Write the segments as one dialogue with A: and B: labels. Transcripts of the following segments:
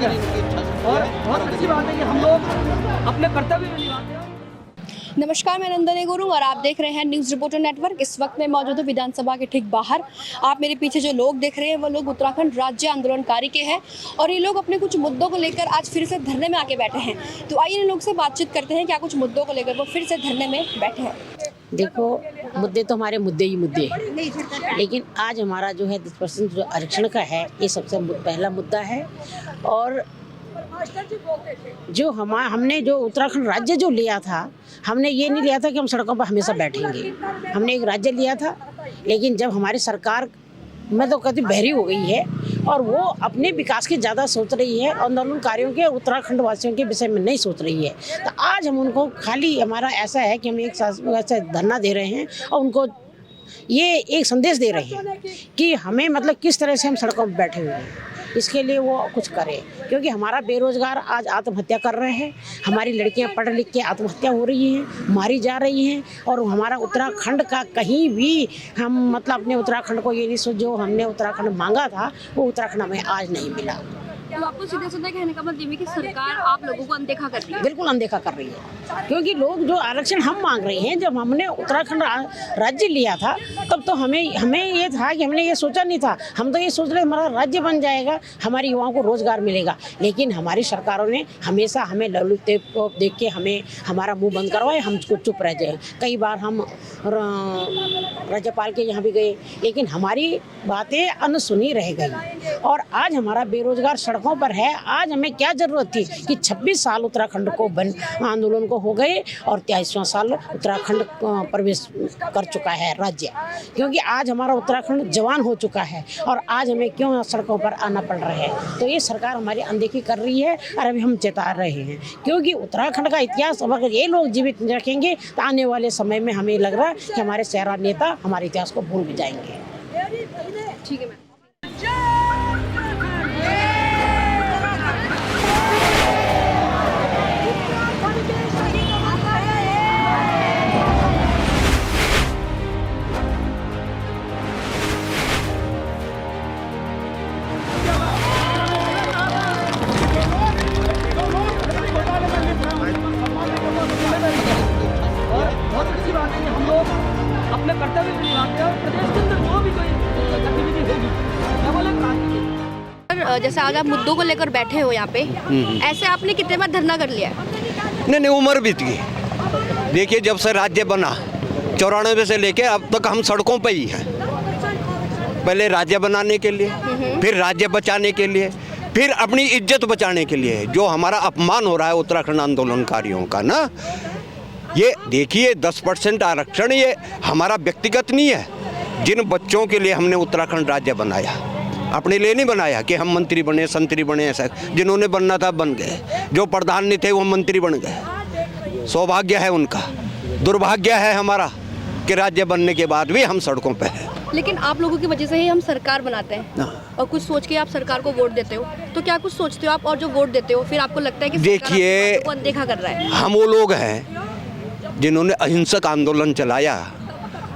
A: और बहुत अच्छी बात है कि हम लोग अपने कर्तव्य में निभाते हैं।
B: नमस्कार, मैं नंदनी गुरु और आप देख रहे हैं न्यूज़ रिपोर्टर नेटवर्क। इस वक्त मैं मौजूद हूँ विधानसभा के ठीक बाहर। आप मेरे पीछे जो लोग देख रहे हैं वो लोग उत्तराखंड राज्य आंदोलनकारी के हैं और ये लोग अपने कुछ मुद्दों को लेकर आज फिर से धरने में आके बैठे हैं। तो आइए इन लोग से बातचीत करते हैं क्या कुछ मुद्दों को लेकर वो फिर से धरने में बैठे हैं।
C: देखो, मुद्दे तो हमारे मुद्दे ही मुद्दे हैं, लेकिन आज हमारा जो है 10% जो आरक्षण का है ये सबसे पहला मुद्दा है। और जो हमने जो उत्तराखंड राज्य जो लिया था, हमने ये नहीं लिया था कि हम सड़कों पर हमेशा बैठेंगे। हमने एक राज्य लिया था, लेकिन जब हमारी सरकार मैं तो कहती बहरी हो गई है और वो अपने विकास की ज़्यादा सोच रही है, आंदोलनकारियों के उत्तराखंड वासियों के विषय में नहीं सोच रही है, तो आज हम उनको खाली हमारा ऐसा है कि हम एक ऐसा धरना दे रहे हैं और उनको ये एक संदेश दे रहे हैं कि हमें मतलब किस तरह से हम सड़कों पर बैठे हुए हैं, इसके लिए वो कुछ करें। क्योंकि हमारा बेरोजगार आज आत्महत्या कर रहे हैं, हमारी लड़कियां पढ़ लिख के आत्महत्या हो रही हैं, मारी जा रही हैं। और हमारा उत्तराखंड का कहीं भी हम मतलब अपने उत्तराखंड को ये नहीं सोच, जो हमने उत्तराखंड मांगा था वो उत्तराखंड हमें आज नहीं मिला।
B: तो आपको सीधा सीधा कहने का मतलब ये कि सरकार आप लोगों को अनदेखा कर रही है।
C: बिल्कुल अनदेखा कर रही है, क्योंकि लोग जो आरक्षण हम मांग रहे हैं, जब हमने उत्तराखंड राज्य लिया था तब तो हमें ये था कि हमने ये सोचा नहीं था, हम तो ये सोच रहे हमारा राज्य बन जाएगा, हमारे युवाओं को रोजगार मिलेगा। लेकिन हमारी सरकारों ने हमेशा हमें ललुते को देख के हमें हमारा मुंह बंद करवाए, हम चुप रह जाए। कई बार हम राज्यपाल के यहाँ भी गए, लेकिन हमारी बातें अनसुनी रह गई। और आज हमारा बेरोजगार सड़कों पर है। आज हमें क्या जरूरत थी कि 26 साल उत्तराखंड को आंदोलन को हो गए और 23वां साल उत्तराखंड प्रवेश कर चुका है राज्य, क्योंकि आज हमारा उत्तराखंड जवान हो चुका है और आज हमें क्यों सड़कों पर आना पड़ रहा है। तो ये सरकार हमारी अनदेखी कर रही है और अभी हम चेता रहे हैं, क्योंकि उत्तराखंड का इतिहास अगर ये लोग जीवित रखेंगे तो आने वाले समय में हमें लग रहा है कि हमारे शहरा नेता हमारे इतिहास को भूल भी जाएंगे।
B: ठीक है।
A: बहुत अच्छी बात है कि हम लोग अपने कर्तव्य में निभाते हैं और प्रदेश के अंदर जो भी कोई गतिविधि होगी मैं बोला क्रांति।
B: जैसे आज आप मुद्दों को लेकर बैठे हो यहाँ पे, ऐसे आपने कितने बार धरना कर लिया है?
D: नहीं, उम्र बीत गई। देखिए, जब से राज्य बना 94 से लेके अब तक हम सड़कों पे ही हैं। पहले राज्य बनाने के लिए, फिर राज्य बचाने के लिए, फिर अपनी इज्जत बचाने के लिए। जो हमारा अपमान हो रहा है उत्तराखंड आंदोलनकारियों का ना, ये देखिए 10% आरक्षण ये हमारा व्यक्तिगत नहीं है। जिन बच्चों के लिए हमने उत्तराखंड राज्य बनाया, अपने लिए नहीं बनाया कि हम मंत्री बने, संतरी बने। ऐसा जिन्होंने बनना था बन गए, जो प्रधान नहीं थे वो मंत्री बन गए। सौभाग्य है उनका, दुर्भाग्य है हमारा कि राज्य बनने के बाद भी हम सड़कों पर हैं।
B: लेकिन आप लोगों की वजह से ही हम सरकार बनाते हैं और कुछ सोच के आप सरकार को वोट देते हो, तो क्या कुछ सोचते हो आप? और जो वोट देते हो फिर आपको लगता है कि
D: देखिए,
B: सरकार अनदेखा कर रहा है।
D: हम वो लोग हैं जिन्होंने अहिंसक आंदोलन चलाया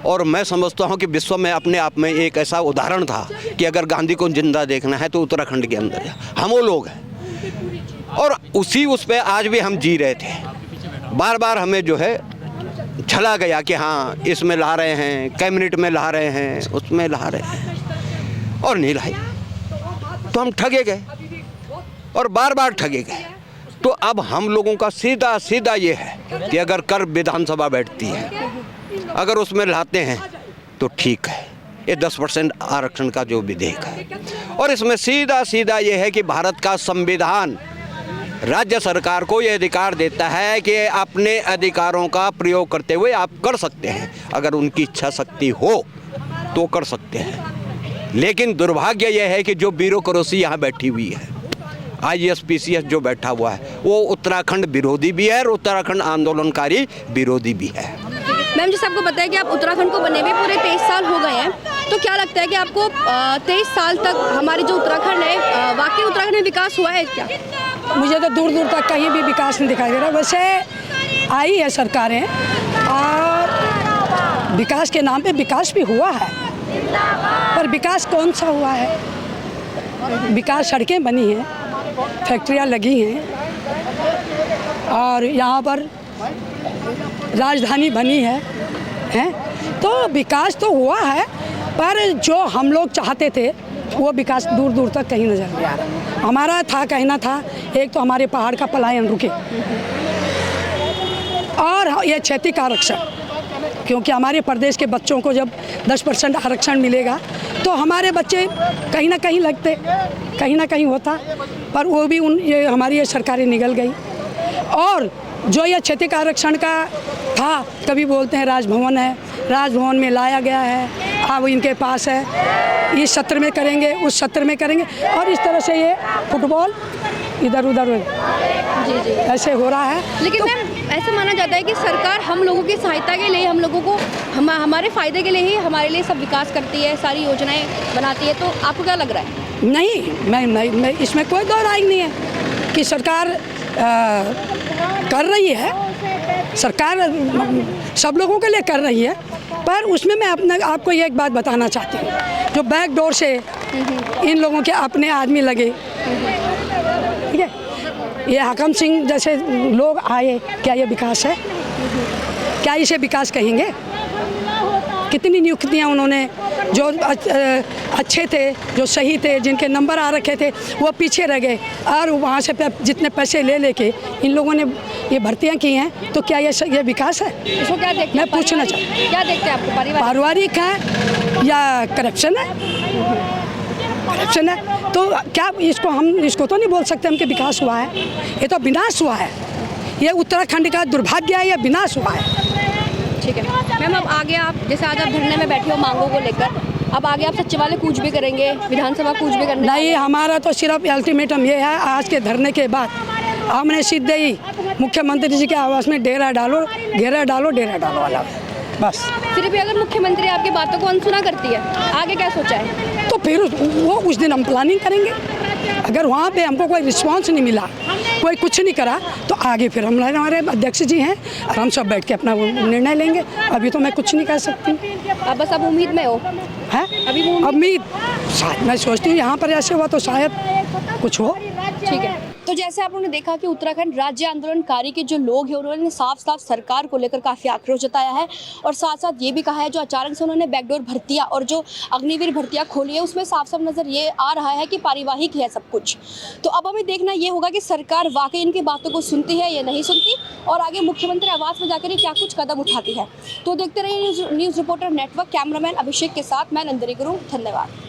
D: और मैं समझता हूं कि विश्व में अपने आप में एक ऐसा उदाहरण था कि अगर गांधी को जिंदा देखना है तो उत्तराखंड के अंदर है। हम वो लोग हैं और उस पे आज भी हम जी रहे थे। बार बार हमें जो है छला गया कि हाँ इसमें ला रहे हैं, कैबिनेट में ला रहे हैं, उसमें ला रहे हैं, और नहीं लाई तो हम ठगे गए और बार बार ठगे गए। तो अब हम लोगों का सीधा ये है कि अगर कर विधानसभा बैठती है, अगर उसमें लाते हैं तो ठीक है। ये 10% आरक्षण का जो विधेयक है, और इसमें सीधा ये है कि भारत का संविधान राज्य सरकार को ये अधिकार देता है कि अपने अधिकारों का प्रयोग करते हुए आप कर सकते हैं। अगर उनकी इच्छा शक्ति हो तो कर सकते हैं। लेकिन दुर्भाग्य यह है कि जो ब्यूरोक्रेसी यहाँ बैठी हुई है, ISPCS जो बैठा हुआ है, वो उत्तराखंड विरोधी भी है और उत्तराखंड आंदोलनकारी विरोधी भी है।
B: मैम, जैसे आपको पता है कि आप उत्तराखंड को बने हुए पूरे 23 साल हो गए हैं, तो क्या लगता है कि आपको 23 साल तक हमारे जो उत्तराखंड है, वाकई उत्तराखंड में विकास हुआ है क्या?
E: मुझे तो दूर दूर तक कहीं भी विकास नहीं दिखाई दे रहा। वैसे आई है सरकारें और विकास के नाम पे विकास भी हुआ है, पर विकास कौन सा हुआ है? विकास सड़कें बनी हैं, फैक्ट्रियाँ लगी हैं और यहाँ पर राजधानी बनी है तो विकास तो हुआ है, पर जो हम लोग चाहते थे वो विकास दूर दूर तक कहीं नजर नहीं आ रहा। हमारा कहना था एक तो हमारे पहाड़ का पलायन रुके और ये क्षेत्रीय आरक्षण, क्योंकि हमारे प्रदेश के बच्चों को जब 10% आरक्षण मिलेगा तो हमारे बच्चे कहीं ना कहीं लगते, कहीं ना कहीं होता, पर वो भी ये हमारी ये सरकारें निगल गई। और जो ये क्षेत्रीय आरक्षण का था, कभी बोलते हैं राजभवन है, राजभवन में लाया गया है, अब इनके पास है, इस सत्र में करेंगे, उस सत्र में करेंगे, और इस तरह से ये फुटबॉल इधर उधर
B: जी
E: ऐसे हो रहा है।
B: लेकिन
E: तो
B: मैम ऐसा माना जाता है कि सरकार हम लोगों की सहायता के लिए, हम लोगों को हमारे फ़ायदे के लिए ही हमारे लिए सब विकास करती है, सारी योजनाएं बनाती है, तो आपको क्या लग रहा है?
E: नहीं, मैं इसमें कोई दो राय नहीं है कि सरकार कर रही है, सरकार सब लोगों के लिए कर रही है, पर उसमें मैं आपको ये एक बात बताना चाहती हूँ, जो बैक डोर से इन लोगों के अपने आदमी लगे, ठीक है, ये हाकम सिंह जैसे लोग आए, क्या ये विकास है? क्या इसे विकास कहेंगे? कितनी नियुक्तियां उन्होंने, जो अच्छे थे, जो सही थे, जिनके नंबर आ रखे थे, वो पीछे रह गए, और वहाँ से जितने पैसे ले लेके इन लोगों ने ये भर्तियां की हैं, तो क्या ये विकास है?
B: इसको क्या देखते हैं?
E: मैं पूछना चाहती हूँ,
B: क्या देखते हैं आपको?
E: पारिवारिक है या करप्शन है? करप्शन है तो क्या इसको तो नहीं बोल सकते हम कि विकास हुआ है, ये तो विनाश हुआ है। ये उत्तराखंड का दुर्भाग्य है, ये विनाश हुआ है।
B: ठीक है मैम, अब आगे आप जैसे आज आप धरने में बैठे हो मांगों को लेकर, अब आगे आप सचिवालय कूच भी करेंगे, विधानसभा कूच भी करने? नहीं,
E: हमारा तो सिर्फ अल्टीमेटम ये है, आज के धरने के बाद हमने सीधे ही मुख्यमंत्री जी के आवास में डेरा डालो वाला, बस।
B: फिर भी अगर मुख्यमंत्री आपकी बातों को अनसुना करती है, आगे क्या सोचा है?
E: तो फिर वो उस दिन हम प्लानिंग करेंगे। अगर वहाँ पे हमको कोई रिस्पांस नहीं मिला, कोई कुछ नहीं करा, तो आगे फिर हमारे अध्यक्ष जी हैं और हम सब बैठ के अपना निर्णय लेंगे। अभी तो मैं कुछ नहीं कह सकती।
B: अब बस अब उम्मीद में हो?
E: है
B: अभी
E: उम्मीद, शायद मैं सोचती हूँ यहाँ पर ऐसे हुआ तो शायद कुछ हो।
B: ठीक है, तो जैसे आप लोगों ने देखा कि उत्तराखंड राज्य आंदोलनकारी के जो लोग हैं उन्होंने साफ साफ सरकार को लेकर काफ़ी आक्रोश जताया है, और साथ साथ ये भी कहा है जो अचानक से उन्होंने बैकडोर भर्तियां और जो अग्निवीर भर्तियां खोली है, उसमें साफ साफ नज़र ये आ रहा है कि पारिवारिक है सब कुछ। तो अब हमें देखना ये होगा कि सरकार वाकई इनकी बातों को सुनती है या नहीं सुनती, और आगे मुख्यमंत्री आवास में जाकर क्या कुछ कदम उठाती है। तो देखते रहिए न्यूज़ रिपोर्टर नेटवर्क। कैमरामैन अभिषेक के साथ मैं नंदिनी गुरु, धन्यवाद।